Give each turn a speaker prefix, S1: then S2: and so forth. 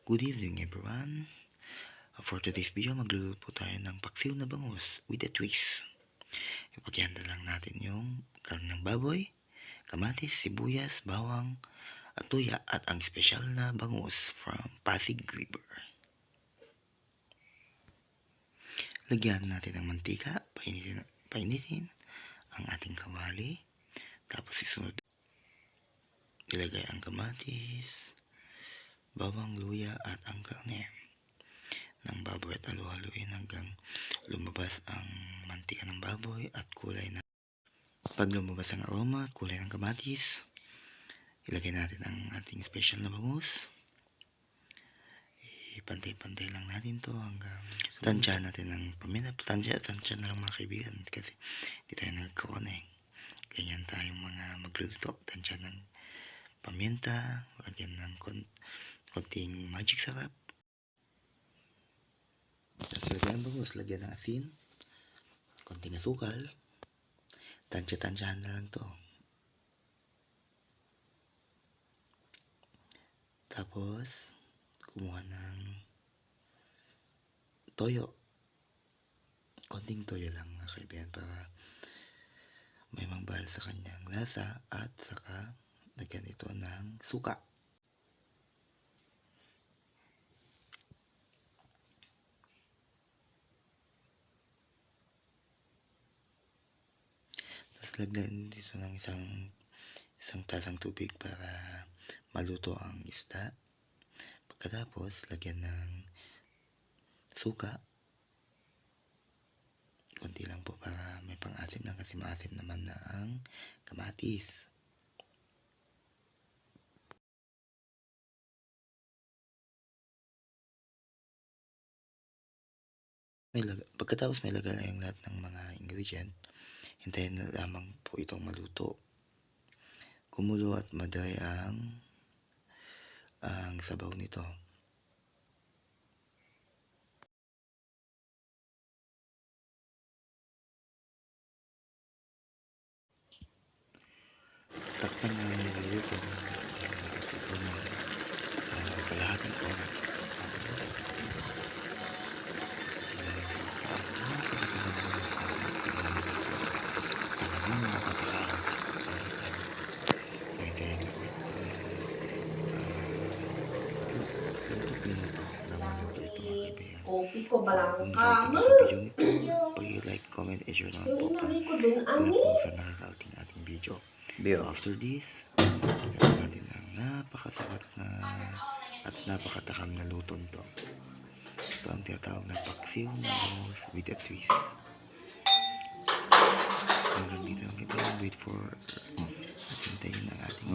S1: Good evening everyone. For today's video, magluluto po tayo ng paksiw na bangus with a twist. Ipagihanda lang natin yung karne ng baboy, kamatis, sibuyas, bawang, at tuya at ang special na bangus from Pasig River. Lagyan natin ng mantika, painitin ang ating kawali, tapos isunod ilagay ang kamatis, bawang, luya at ang karne ng baboy at halu-haluin hanggang lumabas ang mantika ng baboy at kulay na. Pag lumabas ang aroma at kulay ng kamatis, ilagay natin ang ating special na bangus. Ipantay-pantay lang natin to hanggang tansyahan natin ng paminta. Tansya na lang mga kaibigan kasi hindi tayo nagkaroon eh. Ganyan tayong mga magluluto. Tansya ng paminta, lagyan ng konting magic sarap. Tapos lagyan ang bangus, lagyan ng asin, konting asukal, tansya-tansyahan na lang to. Tapos kumuha ng toyo, konting toyo lang mga kaibigan para may mangbahal sa kanyang lasa at saka lagyan ito ng suka. Lagyan dito ng isang tasang tubig para maluto ang isda. Pagkatapos, lagyan ng suka. Konti lang po para may pang-asim lang kasi maasim naman na ang kamatis. Pagkatapos may lagay ang lahat ng mga ingredient. Hintayin na lamang po itong maluto. Kumulo at maday ang sabaw nito. Takpan na maluto ng kalahating oras.
S2: Kopi ko balang kama.
S1: Pag-like, comment, and share naman po para kung saan nakakarating ating video. So after this, gagawin natin ang napakasarap na at napakatakam na luto nito. Ito ang tinatawag na paksiw na bangus with a twist. Hanggang dito ang video. Wait for hintayin ang ating